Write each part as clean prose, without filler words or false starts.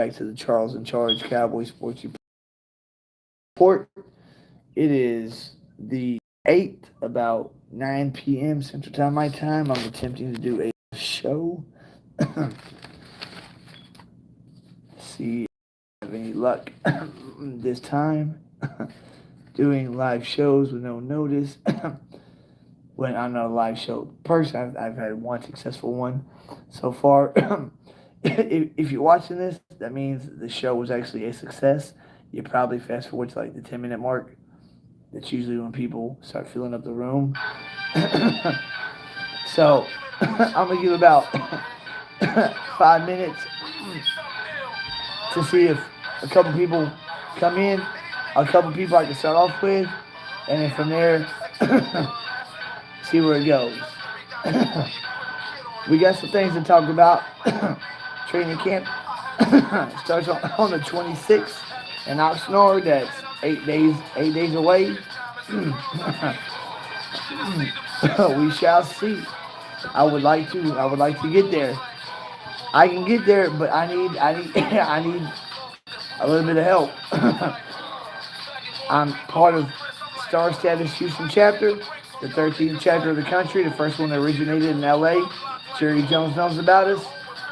back to the Charles in Charge Cowboy Sports Report. It is the 8th, about 9 p.m. Central Time, my time. I'm attempting to do a show. See if I have any luck this time. Doing live shows with no notice. When I'm not a live show person, I've had one successful one so far. If you're watching this, that means the show was actually a success. You probably fast forward to like the 10-minute mark. That's usually when people start filling up the room. So I'm gonna give about 5 minutes to see if a couple people come in, a couple people I can start off with, and then from there, see where it goes. We got some things to talk about. Training camp starts on the 26th in Oxnard. That's 8 days away. We shall see. I would like to get there. I can get there, but I need a little bit of help. I'm part of Star Status Houston chapter, the 13th chapter of the country, the first one that originated in LA. Jerry Jones knows about us.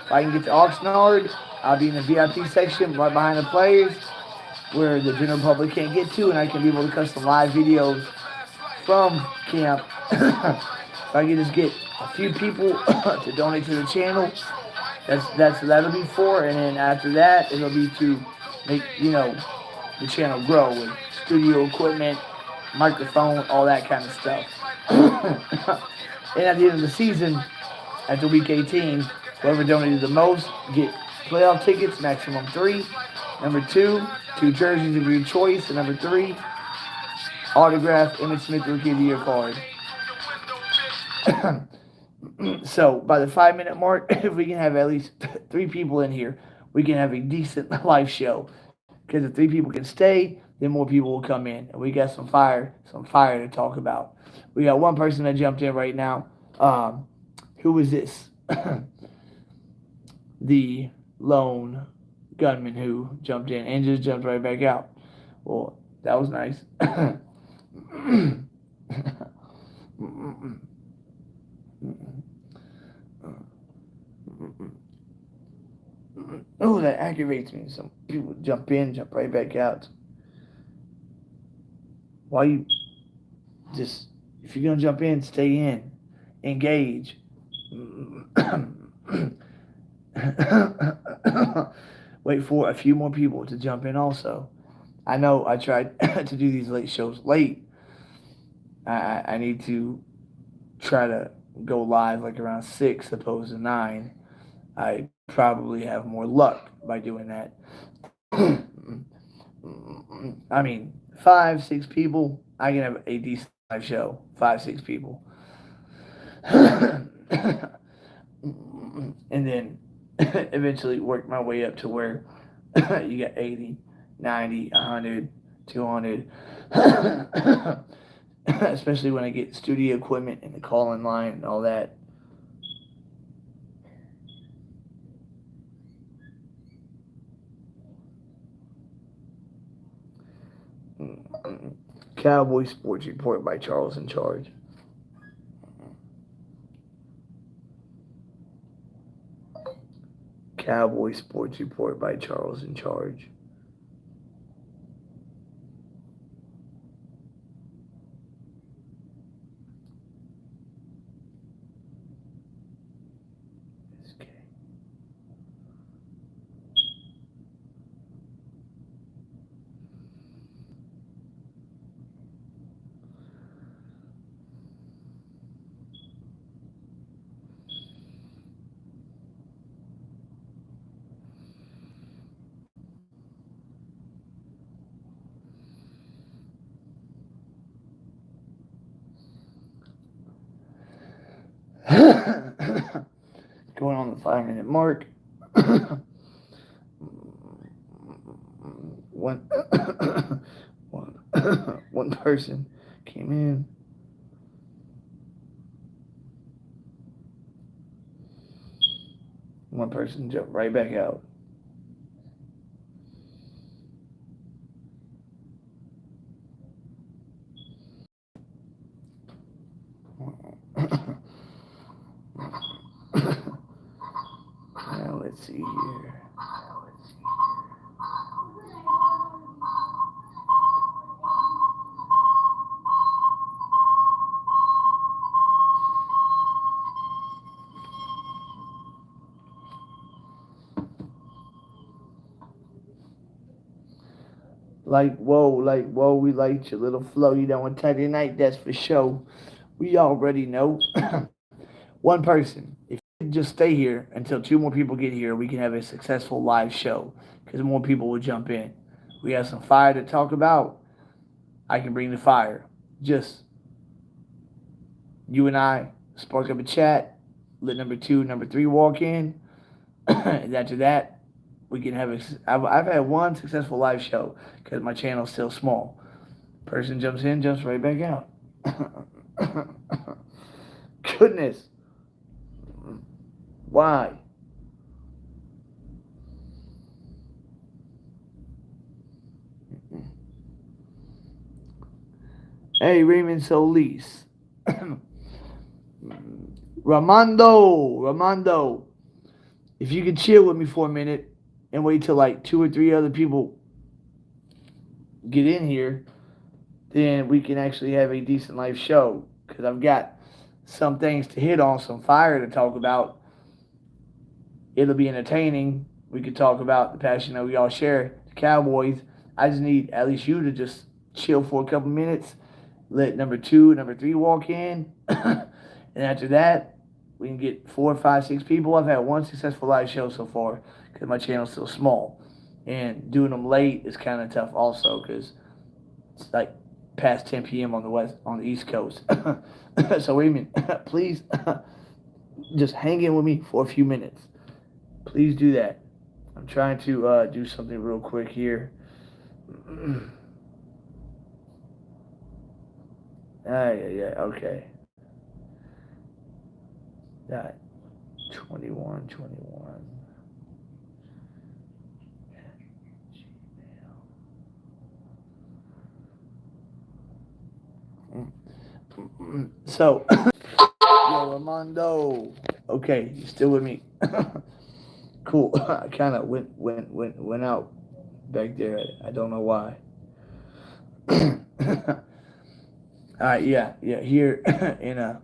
If I can get to Oxnard, I'll be in the VIP section right behind the players where the general public can't get to, and I can be able to cut some live videos from camp. If I can just get a few people to donate to the channel, that'll be for, and then after that, it'll be to make the channel grow with studio equipment, microphone, all that kind of stuff. And at the end of the season, after week 18, whoever donated the most get playoff tickets, maximum three. Number two jerseys of your choice, and number three, autographed Emmitt Smith Rookie of the Year card. So by the 5 minute mark, if we can have at least three people in here, we can have a decent live show. Because if three people can stay, then more people will come in, and we got some fire to talk about. We got one person that jumped in right now. Who is this? The lone gunman who jumped in and just jumped right back out. Well, that was nice. Oh, that aggravates me. Some people jump in, jump right back out. Why you just, if you're gonna jump in, stay in, engage. Wait for a few more people to jump in also. I know I tried to do these late shows late. I need to try to go live like around 6 opposed to 9. I probably have more luck by doing that. I mean, 5, 6 people, I can have a decent live show. 5, 6 people. And then eventually work my way up to where you got 80, 90, 100, 200. Especially when I get studio equipment and the call in line and all that. Cowboy Sports Report by Charles in Charge. Cowboy Sports Report by Charles in Charge. Going on the 5 minute mark. one, one, one person came in. One person jumped right back out. see here. Like whoa, we like your little flow. You know, on Saturday night, that's for sure. We already know. One person. If you could just stay here until two more people get here, we can have a successful live show because more people will jump in. We have some fire to talk about. I can bring the fire. Just you and I spark up a chat. Let number two, number three walk in. And after that, we can have a. I've had one successful live show because my channel's still small. Person jumps in, jumps right back out. Goodness. Why? Hey, Raymond Solis. Ramando. If you could chill with me for a minute and wait till like two or three other people get in here, then we can actually have a decent live show. Because I've got some things to hit on, some fire to talk about. It'll be entertaining. We could talk about the passion that we all share, the Cowboys. I just need at least you to just chill for a couple minutes. Let number two, number three walk in. And after that, we can get 4, 5, 6 people. I've had one successful live show so far because my channel's still small. And doing them late is kind of tough also because it's like past 10 p.m. on the East Coast. So Raymond, please just hang in with me for a few minutes. Please do that. I'm trying to do something real quick here. Yeah, okay. That 21. So, yo, Armando. Okay, you still with me? Cool. I kind of went out back there. I don't know why. All right, yeah. Here in a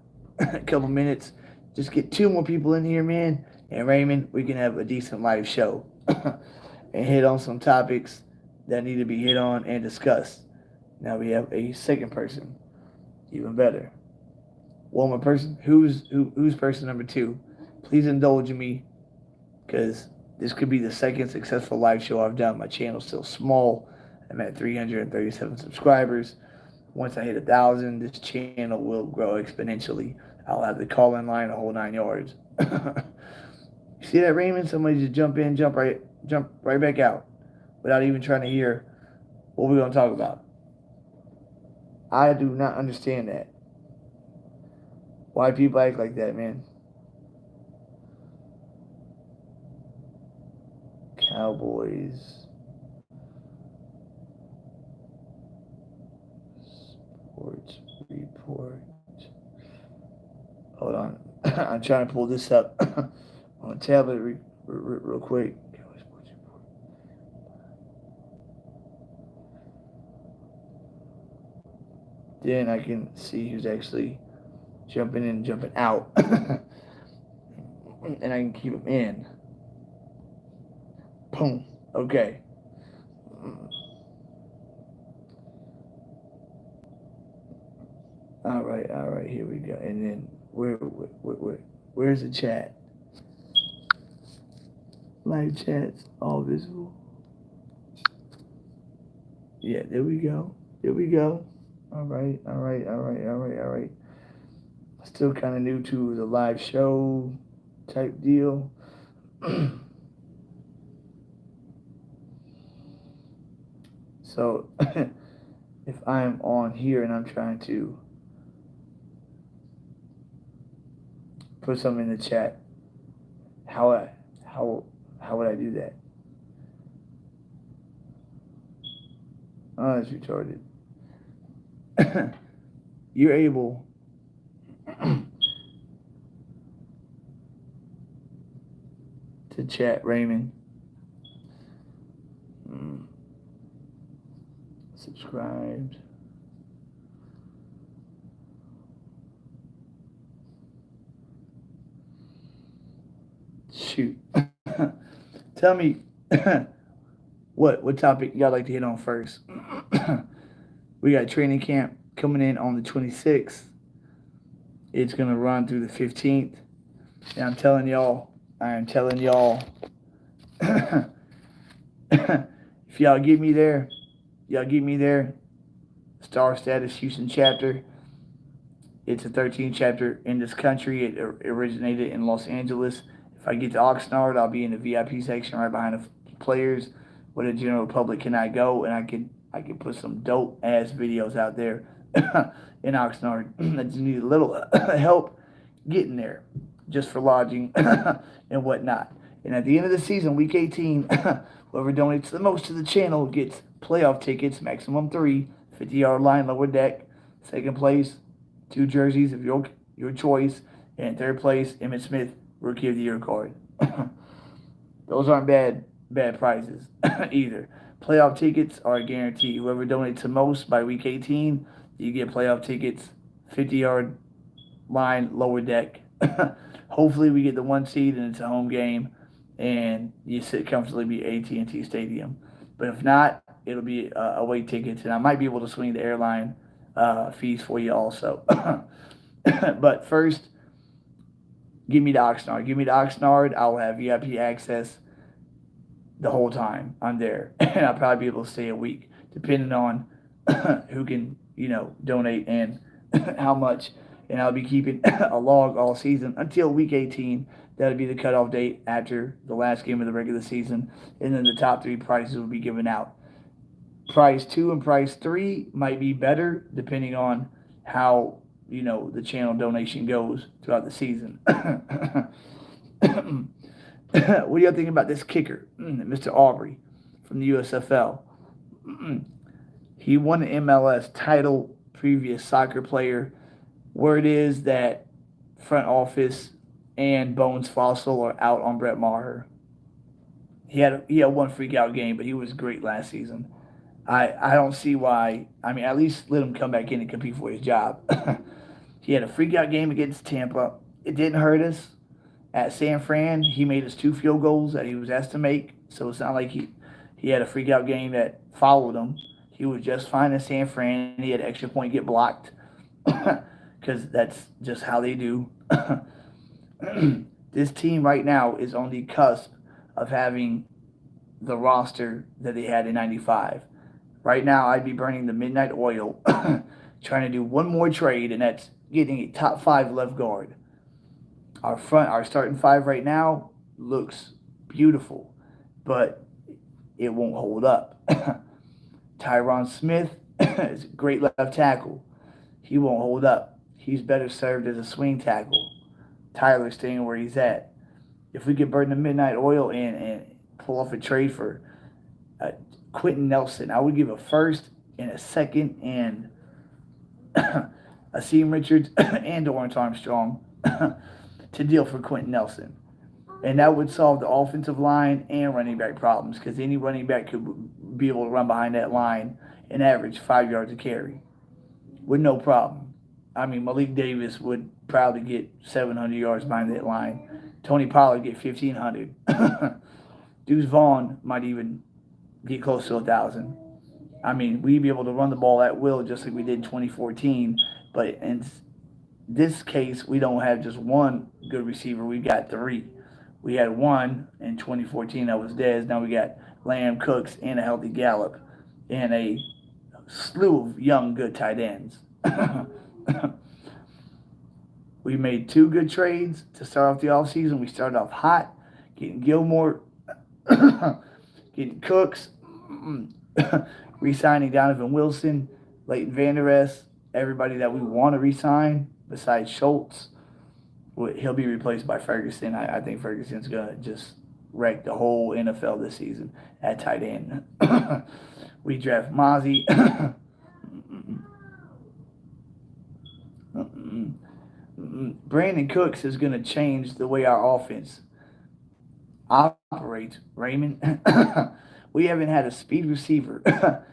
couple minutes, just get two more people in here, man. And Raymond, we can have a decent live show and hit on some topics that need to be hit on and discussed. Now we have a second person, even better. One more person. Who's person number two? Please indulge me, because this could be the second successful live show I've done. My channel's still small. I'm at 337 subscribers. Once I hit 1,000, this channel will grow exponentially. I'll have the call-in line a whole 9 yards. You see that, Raymond? Somebody just jump in, jump right back out, without even trying to hear what we're gonna talk about. I do not understand that. Why people act like that, man? Cowboys. Sports report. Hold on. I'm trying to pull this up on a tablet real quick. Then I can see who's actually jumping in and jumping out. And I can keep them in. Boom. Okay. All right. Here we go. And then where's the chat? Live chats, all visible. Yeah, there we go. All right. Still kind of new to the live show type deal. So if I'm on here and I'm trying to put something in the chat, how would I do that? Oh, that's retarded. You're able to chat, Raymond. Subscribed. Shoot. Tell me what topic y'all like to hit on first. We got training camp coming in on the 26th. It's gonna run through the 15th. And I am telling y'all, if y'all get me there, Star Status Houston chapter. It's a 13th chapter in this country. It originated in Los Angeles. If I get to Oxnard, I'll be in the VIP section right behind the players, where the general public cannot go, and I can put some dope ass videos out there in Oxnard. I just need a little help getting there, just for lodging and whatnot. And at the end of the season, week 18, whoever donates the most to the channel gets playoff tickets, maximum 3, 50-yard line, lower deck. Second place, 2 jerseys of your choice. And third place, Emmitt Smith, Rookie of the Year card. Those aren't bad prizes either. Playoff tickets are a guarantee. Whoever donates the most by week 18, you get playoff tickets, 50-yard line, lower deck. Hopefully we get the 1 seed and it's a home game and you sit comfortably be AT&T Stadium. But if not, it'll be away tickets, and I might be able to swing the airline fees for you also. But first, give me the Oxnard. Give me the Oxnard. I'll have VIP access the whole time I'm there. And I'll probably be able to stay a week, depending on who can, donate and how much. And I'll be keeping a log all season until week 18. That'll be the cutoff date after the last game of the regular season. And then the top 3 prizes will be given out. Prize 2 and prize 3 might be better depending on how, the channel donation goes throughout the season. What do y'all think about this kicker, Mr. Aubrey from the USFL? He won the MLS title, previous soccer player. Word is that front office and Bones Fossil are out on Brett Maher. He had one freak out game, but he was great last season. I don't see why. I mean, at least let him come back in and compete for his job. He had a freak out game against Tampa. It didn't hurt us. At San Fran, he made his 2 field goals that he was asked to make. So it's not like he had a freak out game that followed him. He was just fine at San Fran. He had an extra point get blocked because that's just how they do. This team right now is on the cusp of having the roster that they had in 95. Right now, I'd be burning the midnight oil trying to do one more trade, and that's getting a top 5 left guard. Our starting 5 right now looks beautiful, but it won't hold up. Tyron Smith is a great left tackle. He won't hold up. He's better served as a swing tackle. Tyler's staying where he's at. If we could burn the midnight oil and pull off a trade for Quentin Nelson, I would give a first and a second and Akeem Richards and Dorrance Armstrong to deal for Quentin Nelson. And that would solve the offensive line and running back problems, because any running back could be able to run behind that line and average 5 yards a carry with no problem. I mean, Malik Davis would probably get 700 yards behind that line. Tony Pollard get 1,500. Deuce Vaughn might even get close to 1,000. I mean, we'd be able to run the ball at will just like we did in 2014. But in this case, we don't have just one good receiver. We've got 3. We had 1 in 2014 that was Dez. Now we got Lamb, Cooks, and a healthy Gallup, and a slew of young, good tight ends. We made 2 good trades to start off the offseason. We started off hot, getting Gilmore, getting Cooks, re-signing Donovan Wilson, Leighton Vander Esch, everybody that we want to re-sign besides Schultz. He'll be replaced by Ferguson. I think Ferguson's going to just wreck the whole NFL this season at tight end. We draft Mozzie. Brandon Cooks is going to change the way our offense operates, Raymond. We haven't had a speed receiver,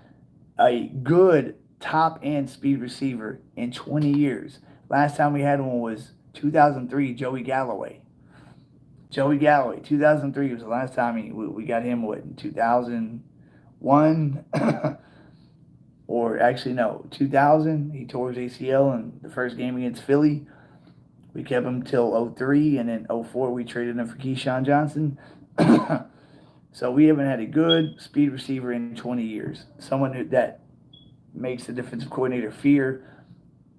a good top end speed receiver in 20 years. Last time we had one was 2003, Joey Galloway. Joey Galloway, 2003 was the last time we got him, what, in 2001? Or actually, no, 2000. He tore his ACL in the first game against Philly. We kept him till '03, and then '04 we traded him for Keyshawn Johnson. So we haven't had a good speed receiver in 20 years. Someone that makes the defensive coordinator fear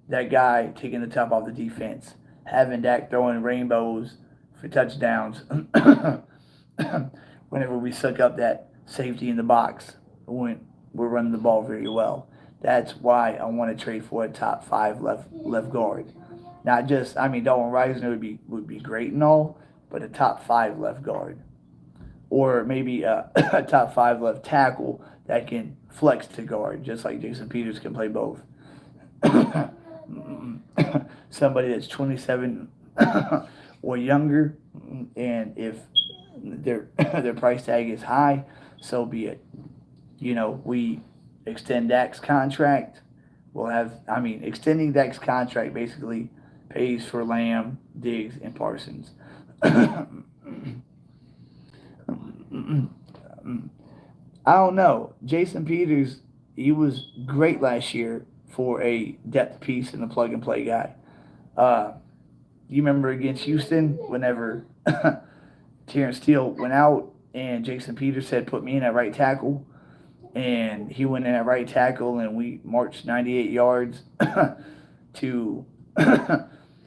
that guy taking the top off the defense, having Dak throwing rainbows for touchdowns whenever we suck up that safety in the box when we're running the ball very well. That's why I want to trade for a top five left guard. Not just, I mean, Dalton Risner would be great and all, but a top five left guard, or maybe a top five left tackle that can flex to guard, just like Jason Peters can play both. Somebody that's 27 or younger, and if their price tag is high, so be it. We extend Dak's contract. We'll have, I mean, extending Dak's contract basically pays for Lamb, Diggs, and Parsons. I don't know. Jason Peters, he was great last year for a depth piece and a plug and play guy. Uh, you remember against Houston whenever Terrence Steele went out and Jason Peters said, "Put me in at right tackle," and he went in at right tackle and we marched 98 yards to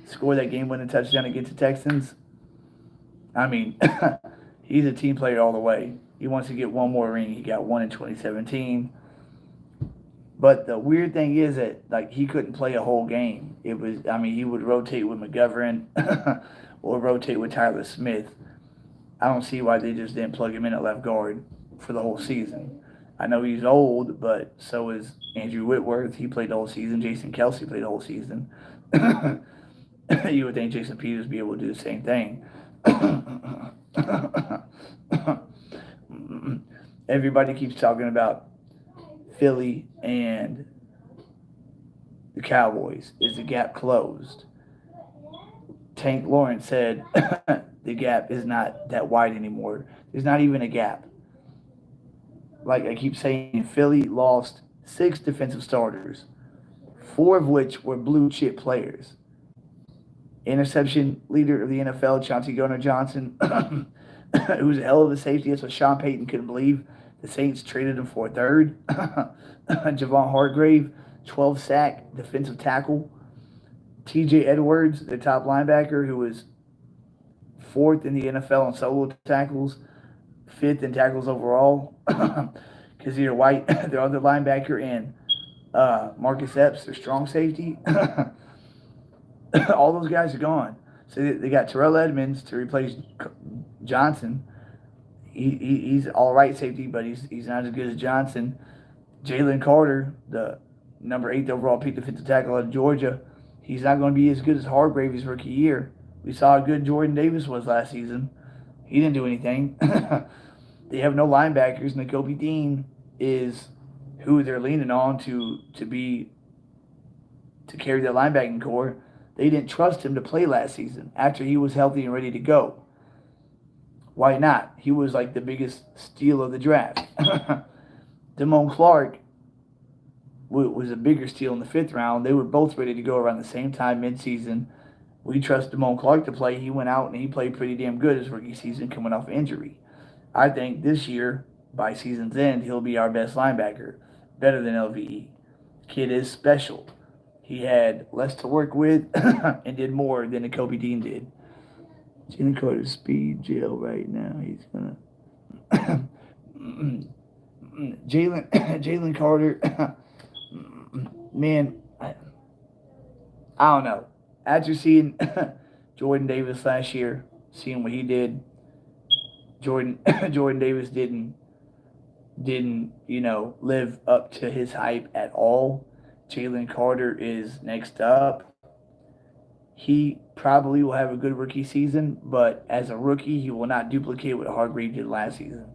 score that game-winning touchdown against the Texans. I mean, he's a team player all the way. He wants to get one more ring. He got one in 2017. But the weird thing is that like he couldn't play a whole game. It was, I mean, he would rotate with McGovern or rotate with Tyler Smith. I don't see why they just didn't plug him in at left guard for the whole season. I know he's old, but so is Andrew Whitworth. He played the whole season. Jason Kelsey played the whole season. You would think Jason Peters would be able to do the same thing. Everybody keeps talking about Philly and the Cowboys. Is the gap closed? Tank Lawrence said the gap is not that wide anymore. There's not even a gap. Like I keep saying, Philly lost 6 defensive starters, 4 of which were blue chip players. Interception leader of the NFL, Chauncey Gardner-Johnson, who's a hell of a safety. That's what Sean Payton couldn't believe. The Saints traded him for a third. Javon Hargrave, 12 sack defensive tackle. TJ Edwards, the top linebacker, who was fourth in the NFL in solo tackles, fifth in tackles overall. Because either White, their other linebacker, and Marcus Epps, their strong safety. All those guys are gone. So they got Terrell Edmonds to replace Johnson. He's all right safety, but he's not as good as Johnson. Jalen Carter, the number 8th overall pick defensive tackle out of Georgia, he's not going to be as good as Hargrave his rookie year. We saw how good Jordan Davis was last season. He didn't do anything. They have no linebackers. Nakobe Dean is who they're leaning on to carry their linebacking core. They didn't trust him to play last season after he was healthy and ready to go. Why not? He was like the biggest steal of the draft. Damone Clark was a bigger steal in the 5th round. They were both ready to go around the same time midseason. We trust Damone Clark to play. He went out and he played pretty damn good his rookie season coming off injury. I think this year, by season's end, he'll be our best linebacker, better than LVE. Kid is special. He had less to work with and did more than Kobe Dean did. Jalen Carter's speed jail right now. He's gonna Jalen Carter. Man, I don't know. After seeing Jordan Davis last year, seeing what he did, Jordan Davis didn't live up to his hype at all. Jalen Carter is next up. He probably will have a good rookie season, but as a rookie, he will not duplicate what Hargrave did last season.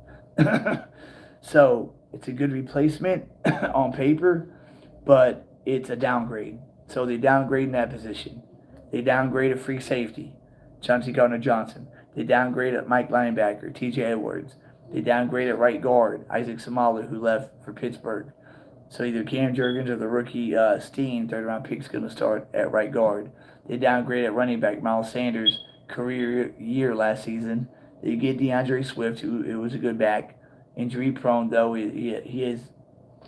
So it's a good replacement on paper, but it's a downgrade. So they downgrade in that position. They downgrade a free safety, Chauncey Gardner-Johnson. They downgrade at Mike linebacker, T.J. Edwards. They downgrade at right guard, Isaac Samala, who left for Pittsburgh. So either Cam Jurgens or the rookie Steen, third round pick, is going to start at right guard. They downgrade at running back, Miles Sanders, career year last season. They get DeAndre Swift, who it was a good back. Injury prone, though, he has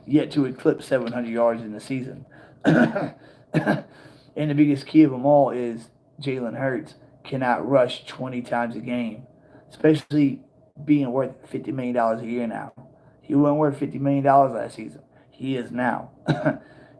yet to eclipse 700 yards in the season. And the biggest key of them all is Jalen Hurts cannot rush 20 times a game, especially being worth $50 million a year now. He wasn't worth $50 million last season. He is now.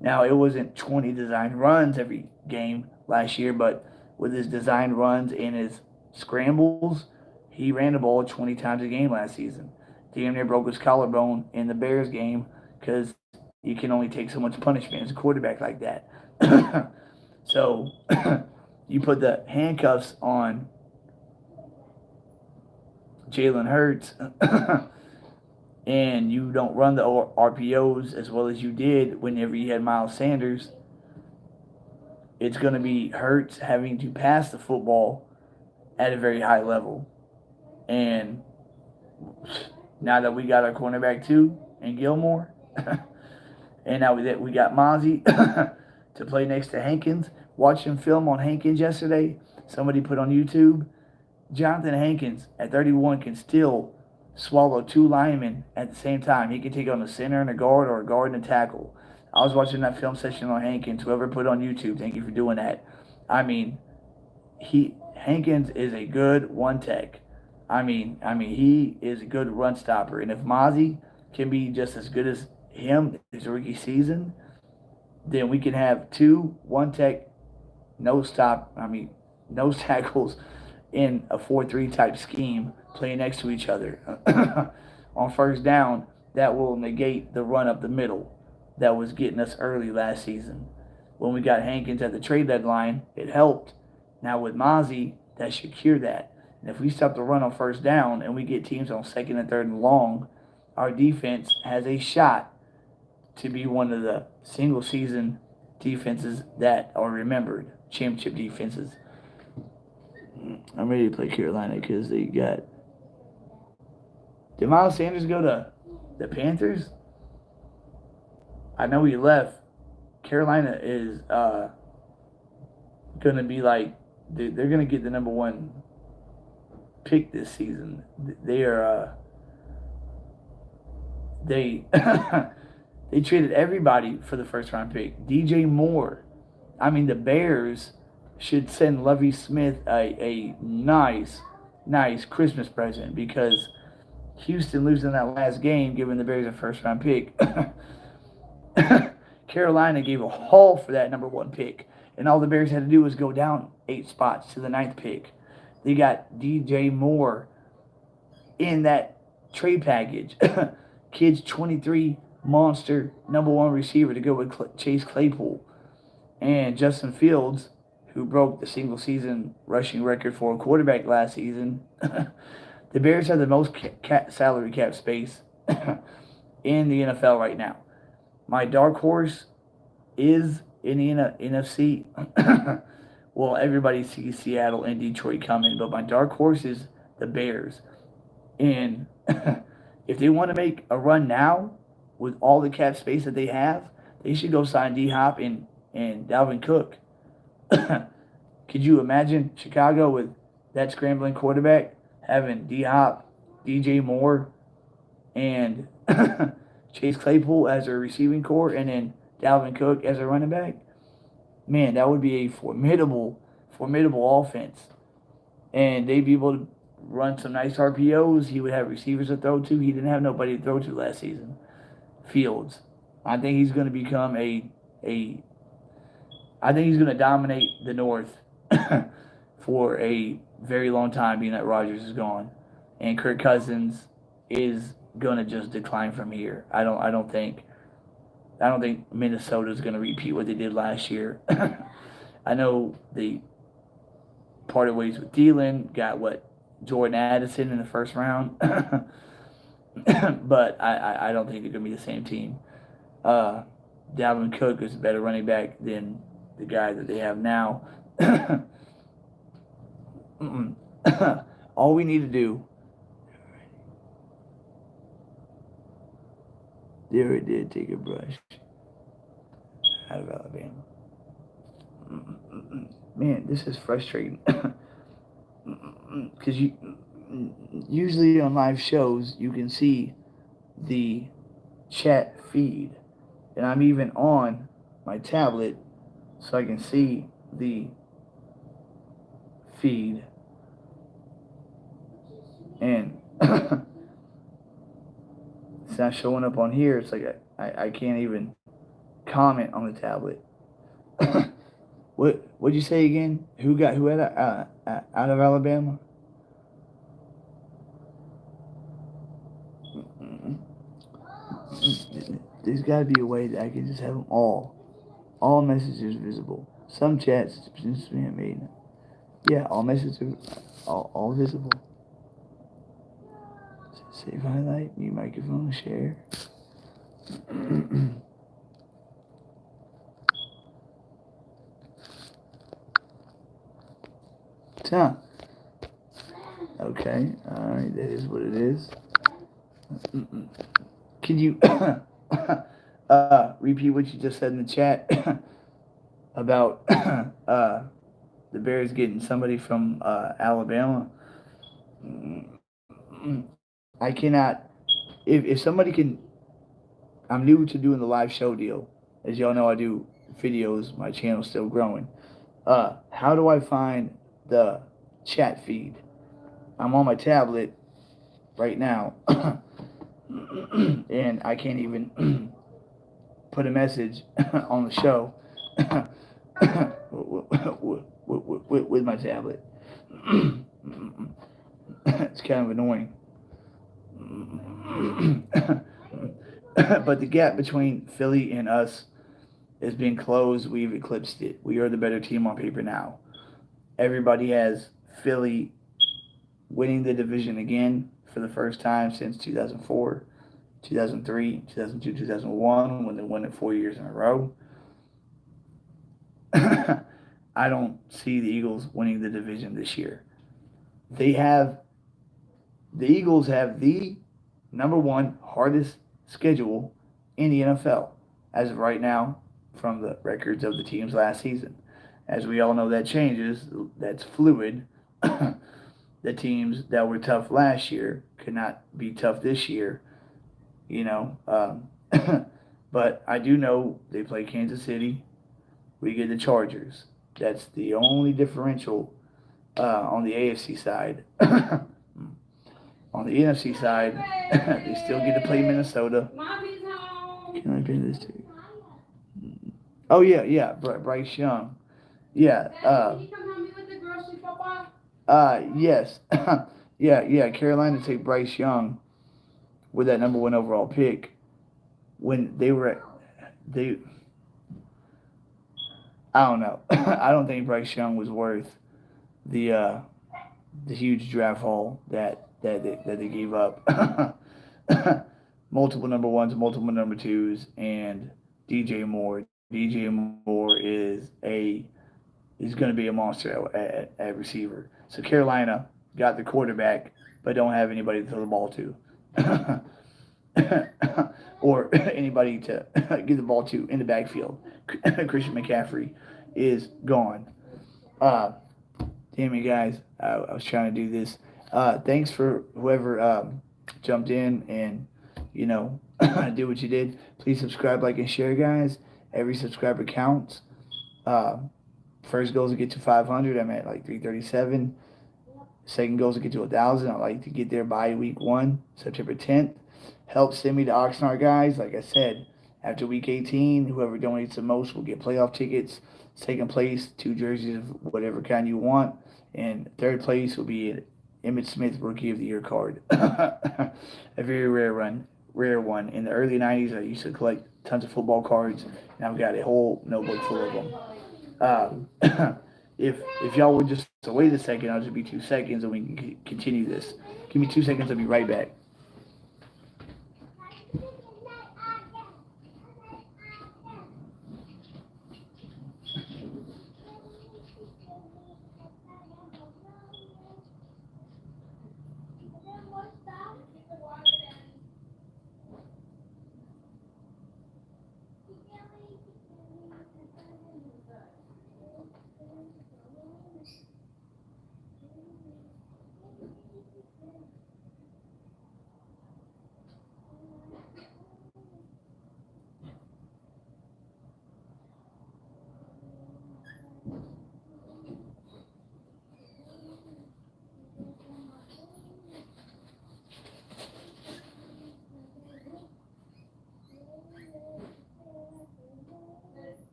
Now, it wasn't 20 designed runs every game last year, but with his designed runs and his scrambles, he ran the ball 20 times a game last season. Damn near broke his collarbone in the Bears game because you can only take so much punishment as a quarterback like that. So you put the handcuffs on Jalen Hurts and you don't run the RPOs as well as you did whenever you had Miles Sanders, it's going to be Hurts having to pass the football at a very high level. And now that we got our cornerback too, and Gilmore, and now that we got Mozzie to play next to Hankins, watching film on Hankins yesterday, somebody put on YouTube, Jonathan Hankins at 31 can still swallow two linemen at the same time. He can take on a center and a guard or a guard and a tackle. I was watching that film session on Hankins. Whoever put it on YouTube, thank you for doing that. I mean, Hankins is a good one tech. I mean, he is a good run stopper. And if Mozzie can be just as good as him his rookie season, then we can have two one tech nose tackles in a 4-3 type scheme playing next to each other. On first down, that will negate the run up the middle that was getting us early last season. When we got Hankins at the trade deadline, it helped. Now with Mozzie, that should cure that. And if we stop the run on first down and we get teams on second and third and long, our defense has a shot to be one of the single season defenses that are remembered, championship defenses. I'm ready to play Carolina because they got. Did Miles Sanders go to the Panthers? I know he left. Carolina is going to be like, they're going to get the number one pick this season. They are, they traded everybody for the first round pick. DJ Moore. I mean, the Bears should send Lovie Smith a nice Christmas present because Houston losing that last game, giving the Bears a first round pick. Carolina gave a haul for that number one pick, and all the Bears had to do was go down 8 spots to the 9th pick. They got DJ Moore in that trade package. Kid's 23 monster number one receiver to go with Chase Claypool. And Justin Fields, who broke the single season rushing record for a quarterback last season. The Bears have the most salary cap space in the NFL right now. My dark horse is in the NFC. Well, everybody sees Seattle and Detroit coming, but my dark horse is the Bears. And if they want to make a run now with all the cap space that they have, they should go sign D-Hop and Dalvin Cook. Could you imagine Chicago with that scrambling quarterback having D-Hop, DJ Moore, and Chase Claypool as their receiving core, and then Dalvin Cook as a running back? Man, that would be a formidable offense. And they'd be able to run some nice RPOs. He would have receivers to throw to. He didn't have nobody to throw to last season. Fields. I think he's going to become I think he's going to dominate the North for a very long time, being that Rodgers is gone. And Kirk Cousins is going to just decline from here. I don't think Minnesota's going to repeat what they did last year. I know the parted ways with Thielen. Got Jordan Addison in the first round. But I don't think they're gonna be the same team. Uh, Dalvin Cook is a better running back than the guy that they have now. All we need to do. There it did take a brush out of Alabama. Man, this is frustrating. Because you usually on live shows you can see the chat feed, and I'm even on my tablet so I can see the feed, and it's not showing up on here. It's like I can't even comment on the tablet. What'd you say again? Who had out of Alabama? There's got to be a way that I can just have them all messages visible. Some chats since being made. Yeah, all messages are all visible. Save highlight, mute microphone, share. Huh. Okay, alright, that is what it is. Can you repeat what you just said in the chat about the Bears getting somebody from Alabama? I cannot. If somebody can, I'm new to doing the live show deal. As y'all know, I do videos. My channel's still growing. How do I find the chat feed? I'm on my tablet right now, and I can't even put a message on the show with my tablet. It's kind of annoying. But the gap between Philly and us is being closed. We've eclipsed it. We are the better team on paper now. Everybody has Philly winning the division again for the first time since 2004, 2003, 2002, 2001, when they won it 4 years in a row. I don't see the Eagles winning the division this year. The Eagles have the number one hardest schedule in the NFL as of right now from the records of the teams last season. As we all know, that changes. That's fluid. The teams that were tough last year could not be tough this year, you know. But I do know they play Kansas City. We get the Chargers. That's the only differential on the AFC side. On the NFC side, they still get to play Minnesota. Can I pin this too? Oh yeah, Bryce Young. Yeah. Yes. yeah. Carolina take Bryce Young with that number one overall pick when they. I don't know. I don't think Bryce Young was worth the huge draft haul that they gave up. Multiple number ones, multiple number twos, and DJ Moore. DJ Moore is going to be a monster at receiver. So Carolina got the quarterback, but don't have anybody to throw the ball to. Or anybody to give the ball to in the backfield. Christian McCaffrey is gone. Damn it, guys. I was trying to do this. Thanks for whoever jumped in and, did what you did. Please subscribe, like, and share, guys. Every subscriber counts. First goal is to get to 500. I'm at like 337. Second goal is to get to 1,000. I'd like to get there by week 1, September 10th. Help send me to Oxnard, guys. Like I said, after week 18, whoever donates the most will get playoff tickets. Second place, 2 jerseys of whatever kind you want. And third place will be an Emmitt Smith Rookie of the Year card. A very rare one. In the early 90s, I used to collect tons of football cards, and I've got a whole notebook full of them. If y'all would just wait a second, I'll just be 2 seconds and we can continue this. Give me 2 seconds. I'll be right back.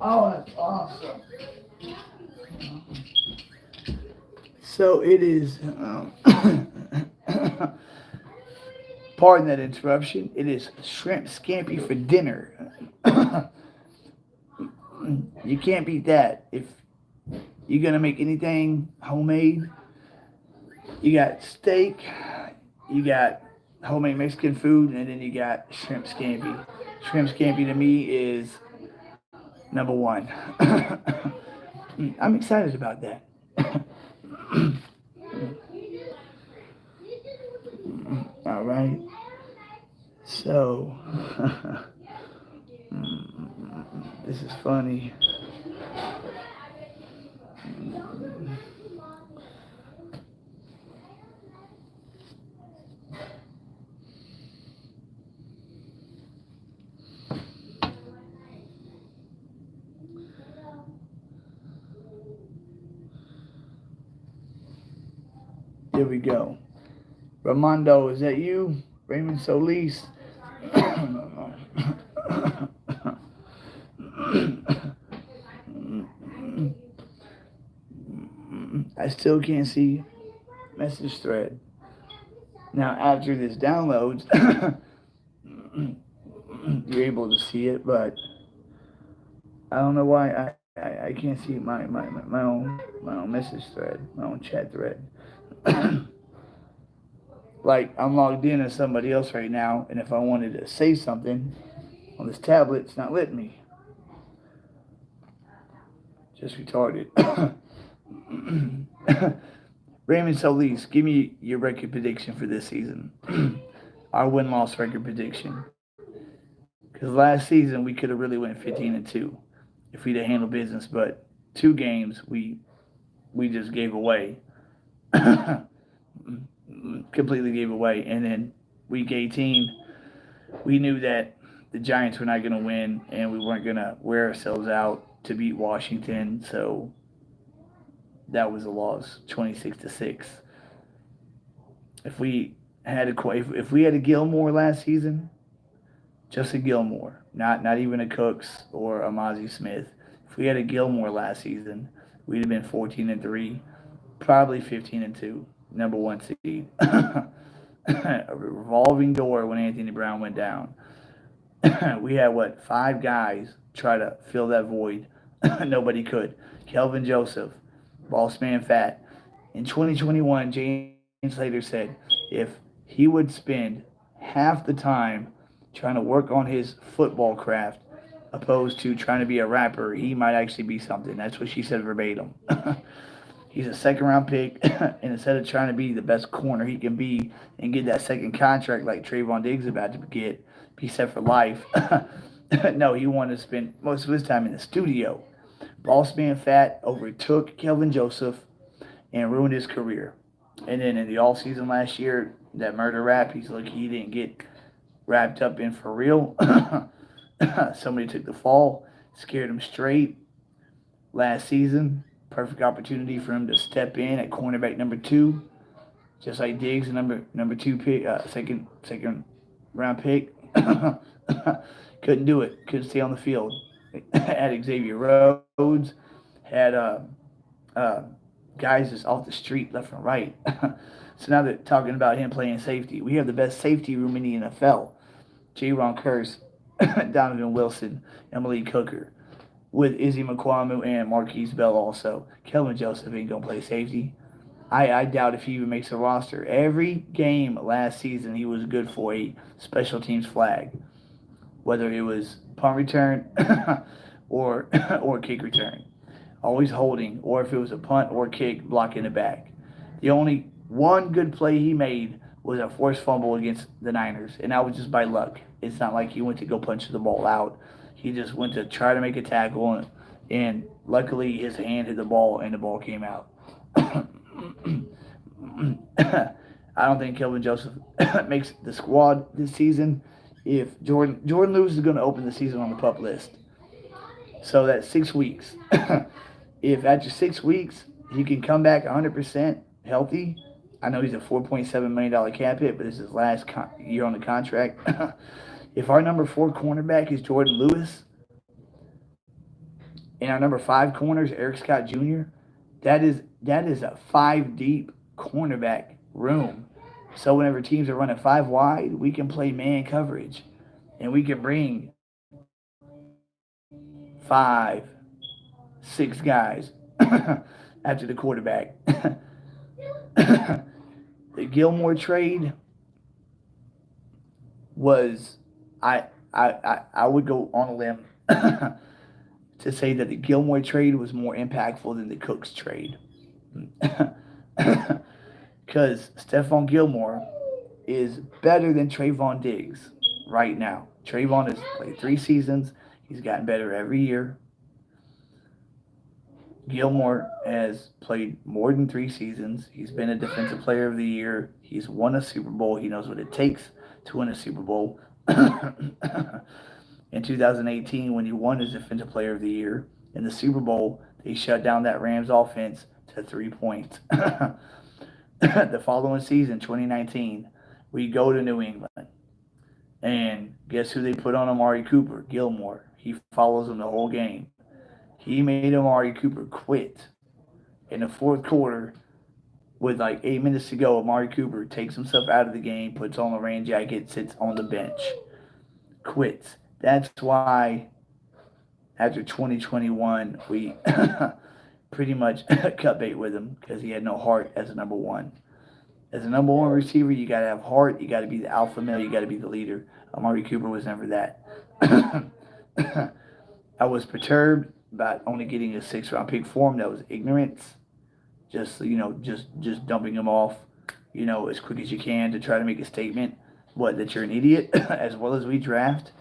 Oh, that's awesome. So it is. Pardon that interruption. It is shrimp scampi for dinner. You can't beat that. If you're gonna make anything homemade, you got steak, you got homemade Mexican food, and then you got shrimp scampi. Shrimp scampi to me is number one. I'm excited about that. All right. So, this is funny. Here we go. Ramondo, is that you? Raymond Solis. I still can't see message thread. Now, after this downloads, you're able to see it, but I don't know why I can't see my own message thread, my own chat thread. Like I'm logged in as somebody else right now, and if I wanted to say something on this tablet, it's not letting me. Just retarded. Raymond Solis, give me your record prediction for this season. Our win-loss record prediction. Because last season we could have really went 15-2 if we'd have handled business, but 2 games we just gave away. Completely gave away. And then week 18, we knew that the Giants were not going to win, and we weren't going to wear ourselves out to beat Washington. So that was a loss, 26-6. If we had a Gilmore last season, just a Gilmore, not even a Cooks or a Mozzie Smith. If we had a Gilmore last season, we'd have been 14-3, probably 15-2, number one seed. A revolving door when Anthony Brown went down. We had 5 guys try to fill that void. Nobody could. Kelvin Joseph, Boss Man Fat. In 2021, James Slater said if he would spend half the time trying to work on his football craft opposed to trying to be a rapper, he might actually be something. That's what she said verbatim. He's a second round pick, and instead of trying to be the best corner he can be and get that second contract like Trayvon Diggs is about to get, be set for life, no, he wanted to spend most of his time in the studio. Boss Man Fat overtook Kelvin Joseph and ruined his career. And then in the off season last year, that murder rap, he's lucky he didn't get wrapped up in for real. Somebody took the fall, scared him straight. Last season, perfect opportunity for him to step in at cornerback number 2, just like Diggs, number 2 pick, second round pick. Couldn't do it. Couldn't stay on the field. Had Xavier Rhodes, had guys just off the street left and right. So now they're talking about him playing safety. We have the best safety room in the NFL. J. Ron Curse, Donovan Wilson, Emily Cooker. with Izzy McQuamu and Marquise Bell also. Kelvin Joseph ain't going to play safety. I doubt if he even makes a roster. Every game last season, he was good for a special teams flag, whether it was punt return or or kick return. Always holding, or if it was a punt or kick, blocking the back. The only one good play he made was a forced fumble against the Niners, and that was just by luck. It's not like he went to go punch the ball out. He just went to try to make a tackle, and luckily his hand hit the ball and the ball came out. I don't think Kelvin Joseph makes the squad this season. If Jordan Lewis is going to open the season on the pup list, so that's 6 weeks. If after 6 weeks he can come back 100% healthy, I know he's a $4.7 million cap hit, but this is his last year on the contract. If our number 4 cornerback is Jordan Lewis, and our number 5 corner is Eric Scott Jr., that is a 5 deep cornerback room. So whenever teams are running 5 wide, we can play man coverage, and we can bring 5, 6 guys after the quarterback. The Gilmore trade was I would go on a limb to say that the Gilmore trade was more impactful than the Cooks trade. Because Stephon Gilmore is better than Trayvon Diggs right now. Trayvon has played 3 seasons. He's gotten better every year. Gilmore has played more than 3 seasons. He's been a defensive player of the year. He's won a Super Bowl. He knows what it takes to win a Super Bowl. In 2018, when he won his defensive player of the year in the Super Bowl, they shut down that Rams offense to 3 points. The following season, 2019, we go to New England. And guess who they put on Amari Cooper? Gilmore. He follows him the whole game. He made Amari Cooper quit in the fourth quarter with like 8 minutes to go. Amari Cooper takes himself out of the game, puts on the rain jacket, sits on the bench, quits. That's why after 2021 we pretty much cut bait with him because he had no heart as a number 1. As a number 1 receiver, you got to have heart. You got to be the alpha male. You got to be the leader. Amari Cooper was never that. I was perturbed about only getting a 6th-round pick for him. That was ignorance. Just dumping him off, as quick as you can to try to make a statement. That you're an idiot, as well as we draft.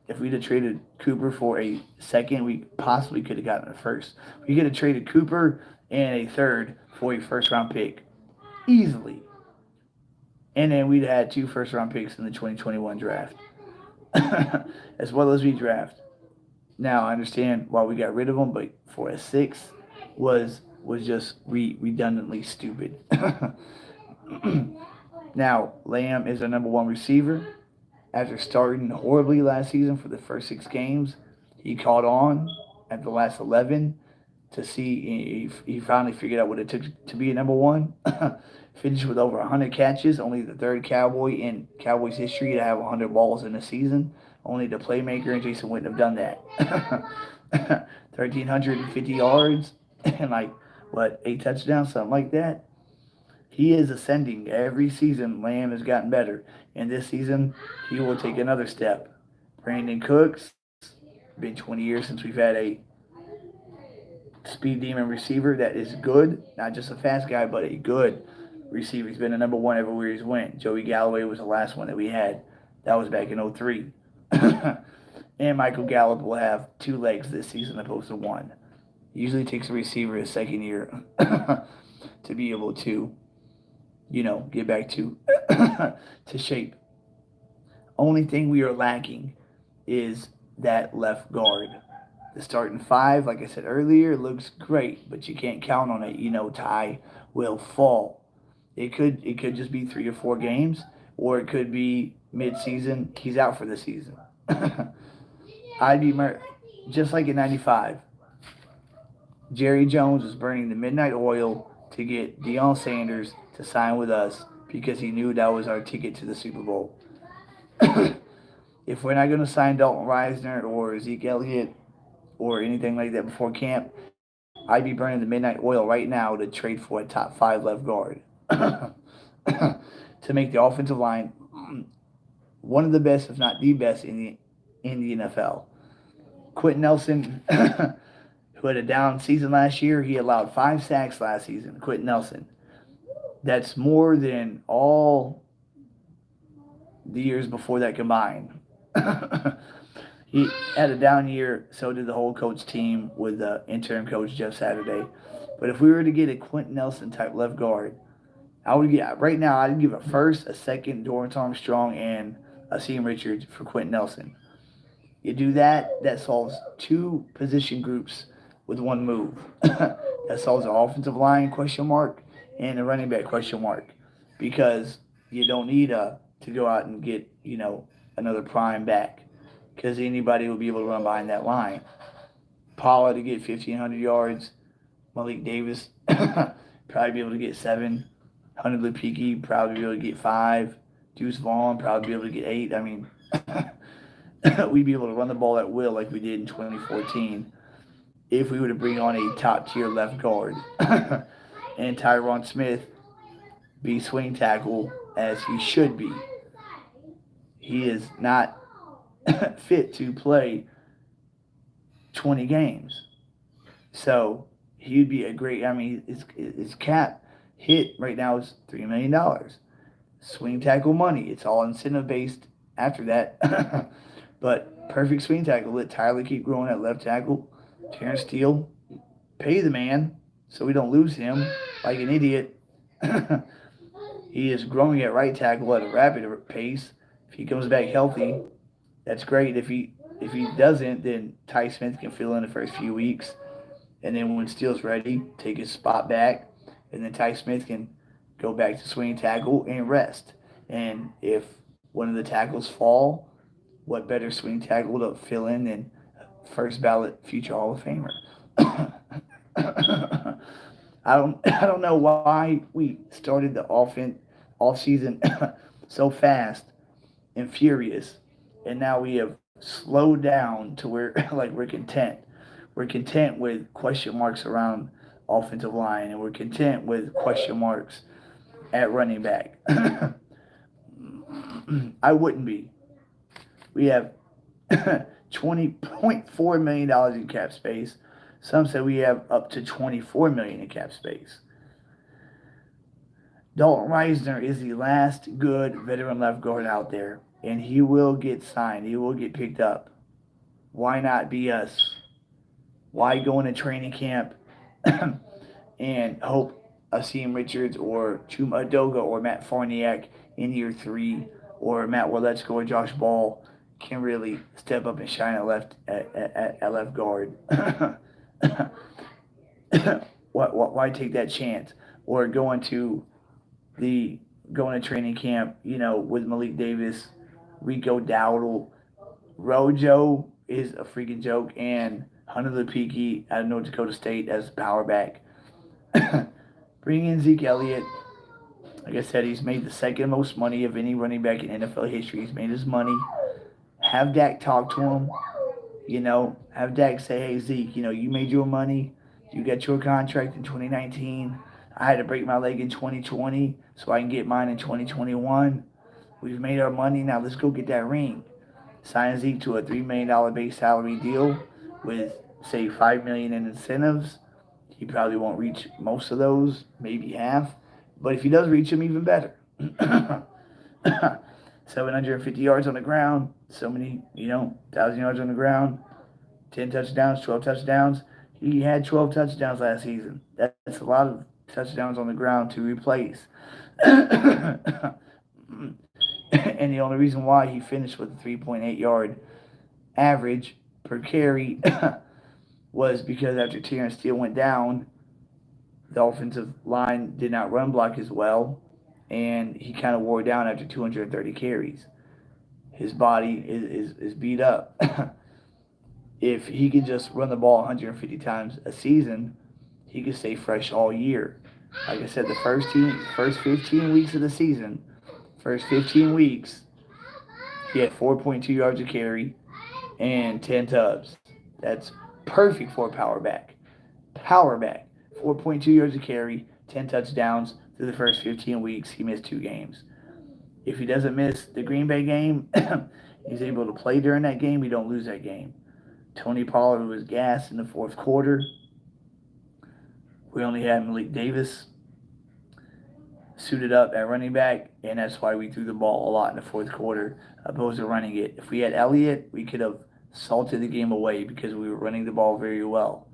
If we'd have traded Cooper for a second, we possibly could have gotten a first. We could have traded Cooper and a third for a first-round pick easily. And then we'd have had 2 first-round picks in the 2021 draft, as well as we draft. Now I understand why we got rid of him, but for a 6th was just redundantly stupid. Now Lamb is our number 1 receiver. After starting horribly last season for the first 6 games, he caught on at the last 11 to see he finally figured out what it took to be a number 1. Finished with over 100 catches, only the 3rd Cowboy in Cowboys history to have 100 balls in a season. Only the playmaker and Jason Witten have done that. 1,350 yards and 8 touchdowns, something like that. He is ascending every season. Lamb has gotten better. And this season, he will take another step. Brandon Cooks, been 20 years since we've had a speed demon receiver that is good. Not just a fast guy, but a good receiver. He's been a number 1 everywhere he's went. Joey Galloway was the last one that we had. That was back in 03. And Michael Gallup will have 2 legs this season opposed to 1. It usually takes a receiver his second year to be able to, get back to to shape. Only thing we are lacking is that left guard. The starting 5, like I said earlier, looks great, but you can't count on it. Ty will fall. It could just be 3 or 4 games, or it could be mid-season. He's out for the season. I'd be just like in '95. Jerry Jones was burning the midnight oil to get Deion Sanders to sign with us because he knew that was our ticket to the Super Bowl. If we're not going to sign Dalton Reisner or Zeke Elliott or anything like that before camp, I'd be burning the midnight oil right now to trade for a top five left guard to make the offensive line one of the best, if not the best, in the NFL. Quentin Nelson, who had a down season last year, he allowed 5 sacks last season. Quentin Nelson. That's more than all the years before that combined. He had a down year, so did the whole coach team with the interim coach Jeff Saturday. But if we were to get a Quentin Nelson type left guard, I would get right now. I'd give a first, a second, Dorrance Armstrong, and a Asim Richards for Quentin Nelson. You do that, that solves two position groups with one move. That solves the offensive line question mark and the running back question mark because you don't need to go out and get another prime back because anybody will be able to run behind that line. Paula to get 1,500 yards, Malik Davis probably be able to get 7. Hunter Lupiki probably be able to get 5. Deuce Vaughn probably be able to get 8. I mean, we'd be able to run the ball at will like we did in 2014 if we were to bring on a top tier left guard. And Tyron Smith be swing tackle as he should be. He is not fit to play 20 games. So he'd be a great. I mean, his cap hit right now is $3 million. Swing tackle money. It's all incentive based after that. But perfect swing tackle. Let Tyler keep growing at left tackle. Terrence Steele, pay the man so we don't lose him like an idiot. He is growing at right tackle at a rapid pace. If he comes back healthy, that's great. If he doesn't, then Ty Smith can fill in the first few weeks, and then when Steele's ready, take his spot back, and then Ty Smith can go back to swing tackle and rest. And if one of the tackles fall, what better swing tackle to fill in than first ballot future Hall of Famer? I don't know why we started the off season so fast and furious, and now we have slowed down to where like we're content. We're content with question marks around offensive line, and we're content with question marks at running back. I wouldn't be. We have $20.4 million in cap space. Some say we have up to $24 million in cap space. Dalton Reisner is the last good veteran left guard out there, and he will get signed. He will get picked up. Why not be us? Why go into training camp and hope Asim Richards or Chuma Adoga or Matt Farniak in year 3 or Matt Waletzko or Josh Ball can really step up and shine at left guard? Why take that chance? Or the going to training camp, with Malik Davis, Rico Dowdle, Rojo is a freaking joke, and Hunter Lupiki out of North Dakota State as power back. Bring in Zeke Elliott. Like I said, he's made the second most money of any running back in NFL history. He's made his money. Have Dak talk to him. Have Dak say, hey, Zeke, you made your money. You got your contract in 2019. I had to break my leg in 2020 so I can get mine in 2021. We've made our money. Now let's go get that ring. Sign Zeke to a $3 million base salary deal with, say, $5 million in incentives. He probably won't reach most of those, maybe half. But if he does reach them, even better. 750 yards on the ground, so many, 1,000 yards on the ground, 10 touchdowns, 12 touchdowns. He had 12 touchdowns last season. That's a lot of touchdowns on the ground to replace. And the only reason why he finished with a 3.8 yard average per carry was because after Terrence Steele went down, the offensive line did not run block as well, and he kind of wore down after 230 carries. His body is beat up. If he could just run the ball 150 times a season, he could stay fresh all year. Like I said, the first 15 weeks of the season, first 15 weeks, he had 4.2 yards a carry and 10 tubs. That's Perfect for a power back. Power back. 4.2 yards a carry, 10 touchdowns through the first 15 weeks. He missed 2 games. If he doesn't miss the Green Bay game, he's able to play during that game. We don't lose that game. Tony Pollard was gassed in the fourth quarter. We only had Malik Davis suited up at running back, and that's why we threw the ball a lot in the fourth quarter opposed to running it. If we had Elliott, we could have salted the game away because we were running the ball very well.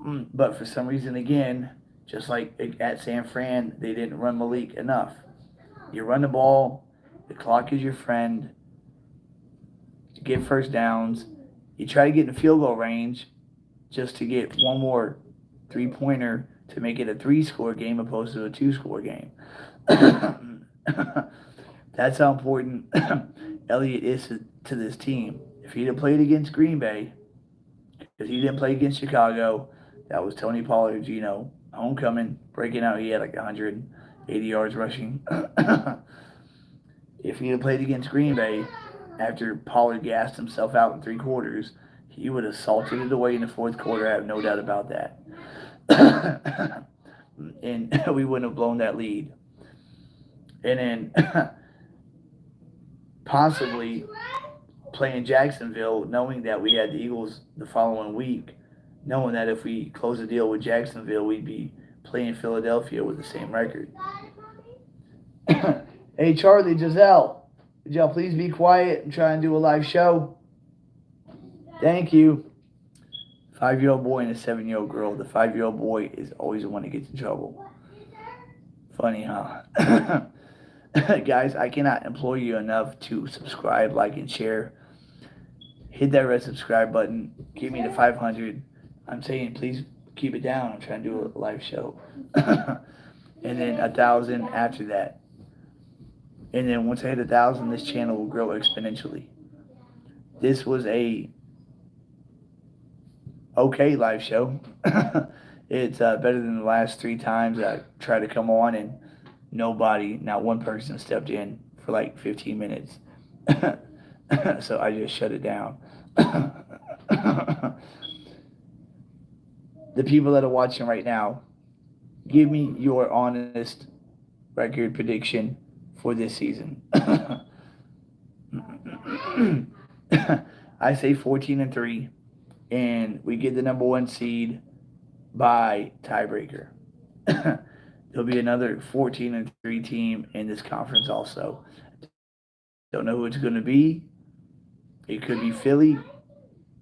But for some reason, again, just like at San Fran, they didn't run Malik enough. You run the ball, the clock is your friend, you get first downs, you try to get in field goal range just to get one more three-pointer to make it a 3-score game opposed to a 2-score game. That's how important Elliott is to this team. If he'd have played against Green Bay, because he didn't play against Chicago, that was Tony Pollard, homecoming, breaking out. He had like 180 yards rushing. If he had played against Green Bay, after Pollard gassed himself out in 3 quarters, he would have salted it away in the fourth quarter. I have no doubt about that. And we wouldn't have blown that lead. And then possibly playing Jacksonville, knowing that we had the Eagles the following week, knowing that if we close a deal with Jacksonville, we'd be playing Philadelphia with the same record. Hey, Charlie, Giselle, would y'all please be quiet and try and do a live show? Thank you. 5-year-old boy and a 7-year-old girl. The 5-year-old boy is always the one that gets in trouble. Funny, huh? Guys, I cannot implore you enough to subscribe, like, and share. Hit that red subscribe button. Give me the 500. I'm saying, please keep it down. I'm trying to do a live show. And then 1,000 after that. And then once I hit 1,000, this channel will grow exponentially. This was a okay live show. It's better than the last 3 times I tried to come on and nobody, not one person stepped in for like 15 minutes. So I just shut it down. The people that are watching right now, give me your honest record prediction for this season. I say 14-3, and we get the number 1 seed by tiebreaker. There'll be another 14-3 team in this conference also. Don't know who it's going to be. It could be Philly,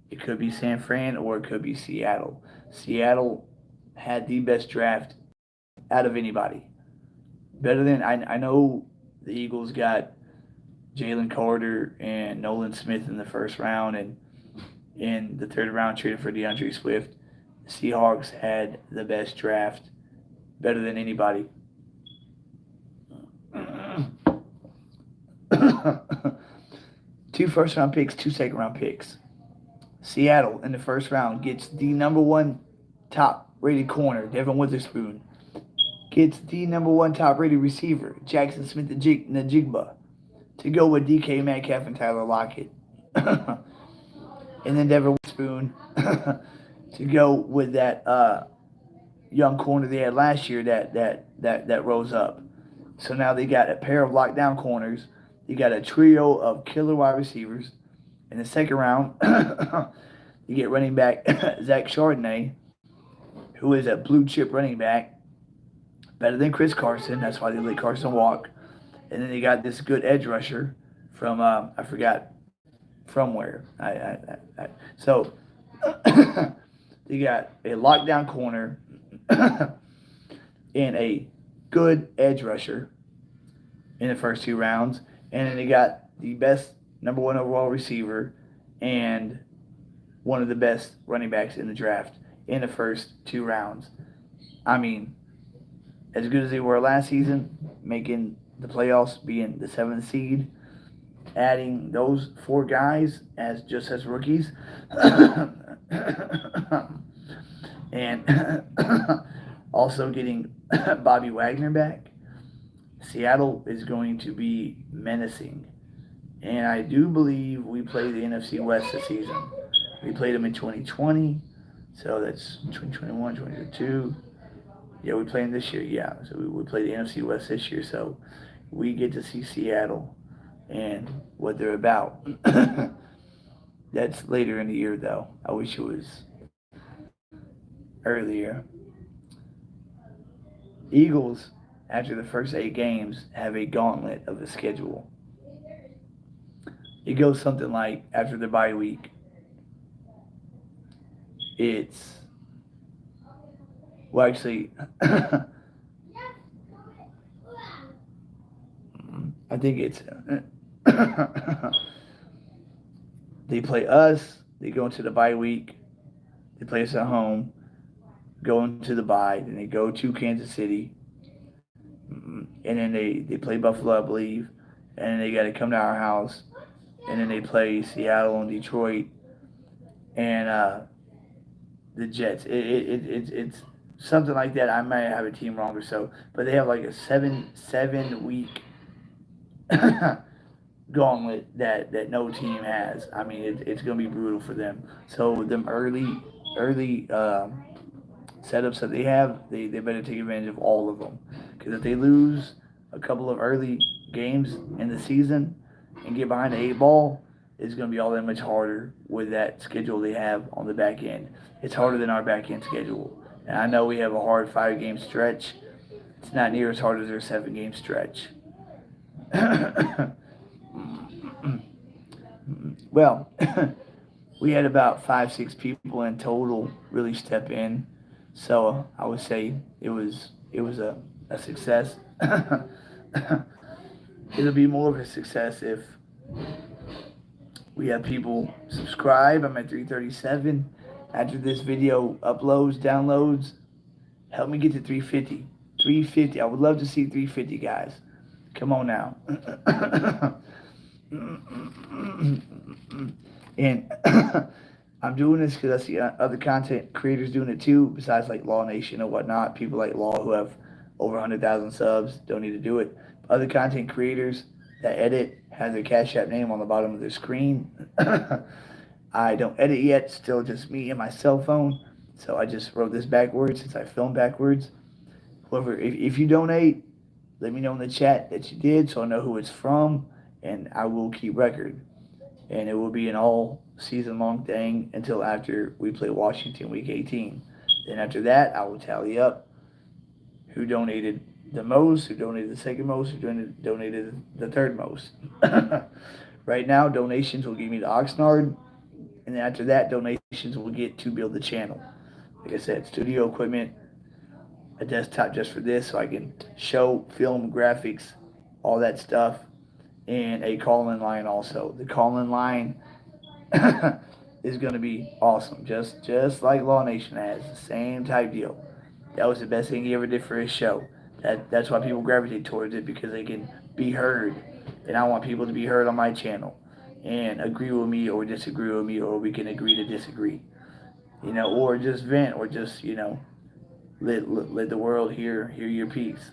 it could be San Fran, or it could be Seattle. Seattle had the best draft out of anybody. Better than, I know the Eagles got Jalen Carter and Nolan Smith in the first round, and in the third round traded for DeAndre Swift. The Seahawks had the best draft, better than anybody. 2 first-round picks, 2 second-round picks. Seattle in the first round gets the number 1 top-rated corner, Devin Witherspoon. Gets the number 1 top-rated receiver, Jackson Smith-Njigba, to go with DK Metcalf and Tyler Lockett. And then Devin Witherspoon to go with that young corner they had last year that rose up. So now they got a pair of lockdown corners. You got a trio of killer wide receivers. In the second round, you get running back Zach Charbonnet, who is a blue chip running back, better than Chris Carson. That's why they let Carson walk. And then they got this good edge rusher from I forgot from where. So they got a lockdown corner and a good edge rusher in the first 2 rounds, and then they got the best number 1 overall receiver and one of the best running backs in the draft in the first 2 rounds. I mean, as good as they were last season, making the playoffs, being the 7th seed, adding those 4 guys as rookies, and also getting Bobby Wagner back, Seattle is going to be menacing. And I do believe we play the NFC West this season. We played them in 2020, so that's 2021, 2022. Yeah, we playing this year. Yeah, so we play the NFC West this year. So we get to see Seattle and what they're about. That's later in the year, though. I wish it was earlier. Eagles, after the first 8 games, have a gauntlet of a schedule. It goes something like after the bye week, it's well, actually, I think it's they play us. They go into the bye week. They play us at home. Go into the bye. Then they go to Kansas City, and then they play Buffalo, I believe, and then they got to come to our house, and then they play Seattle and Detroit, and the Jets. It's something like that. I might have a team wrong or so, but they have like a seven week gauntlet that no team has. I mean, it's going to be brutal for them. So them early setups that they have, they better take advantage of all of them. Because if they lose a couple of early games in the season and get behind the 8 ball, it's going to be all that much harder with that schedule they have on the back end. It's harder than our back end schedule. And I know we have a hard 5 game stretch. It's not near as hard as their 7 game stretch. Well, we had about 5, 6 people in total really step in, so I would say it was a success. It'll be more of a success if we have people subscribe. I'm at 337. After this video uploads, downloads, help me get to 350. 350. I would love to see 350 guys. Come on now. And I'm doing this because I see other content creators doing it too, besides like Law Nation and whatnot. People like Law who have over 100,000 subs don't need to do it. Other content creators that edit have their Cash App name on the bottom of their screen. I don't edit yet, still just me and my cell phone. So I just wrote this backwards since I filmed backwards. Whoever, if you donate, let me know in the chat that you did so I know who it's from, and I will keep record. And it will be an all season long thing until after we play Washington week 18. Then after that, I will tally up who donated the most, who donated the second most, who donated the third most. Right now, donations will give me the Oxnard, and then after that, donations will get to build the channel. Like I said, studio equipment, a desktop just for this so I can show, film, graphics, all that stuff, and a call-in line also. The call-in line is going to be awesome, just like Law Nation has, the same type deal. That was the best thing he ever did for his show. That's why people gravitate towards it, because they can be heard, and I want people to be heard on my channel and agree with me or disagree with me, or we can agree to disagree, or just vent, or just let the world hear your piece.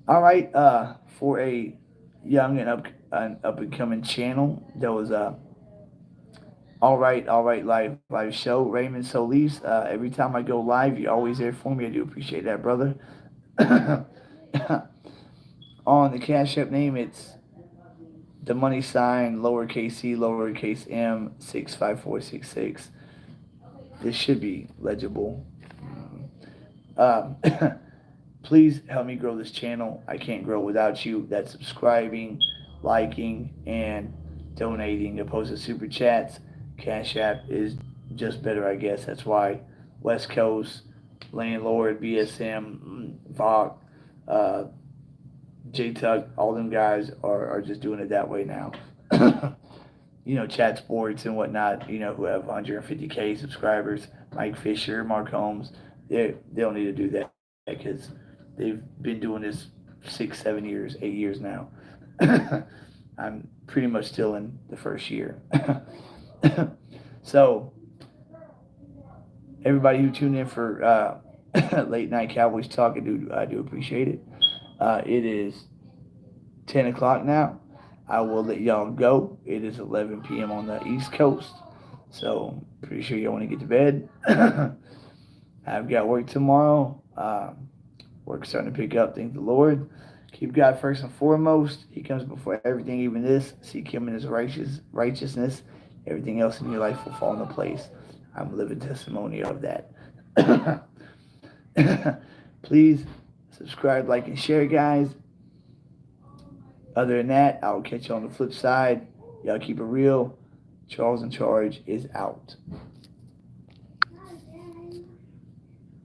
All right, for a young and up and coming channel, there was a all right live show. Raymond Solis. Every time I go live, you're always there for me. I do appreciate that, brother. On the Cash App name, it's the money sign lowercase c lowercase m 65466. This should be legible. Um, Please help me grow this channel. I can't grow without you. That's subscribing, liking, and donating. Opposed to super chats, Cash App is just better, I guess. That's why West Coast, Landlord, BSM, Vok, uh, J Tuck, all them guys are just doing it that way now. Chat Sports and whatnot, who have 150K subscribers, Mike Fisher, Mark Holmes, they don't need to do that because they've been doing this 6, 7 years, 8 years now. I'm pretty much still in the first year. So, everybody who tuned in for late night Cowboys talk, I do appreciate it. It is 10 o'clock now. I will let y'all go. It is 11 p.m. on the East Coast, so pretty sure y'all want to get to bed. I've got work tomorrow. Work's starting to pick up. Thank the Lord. Keep God first and foremost. He comes before everything, even this. Seek Him in His righteousness. Everything else in your life will fall into place. I'm a living testimony of that. Please subscribe, like, and share, guys. Other than that, I'll catch you on the flip side. Y'all keep it real. Charles in Charge is out.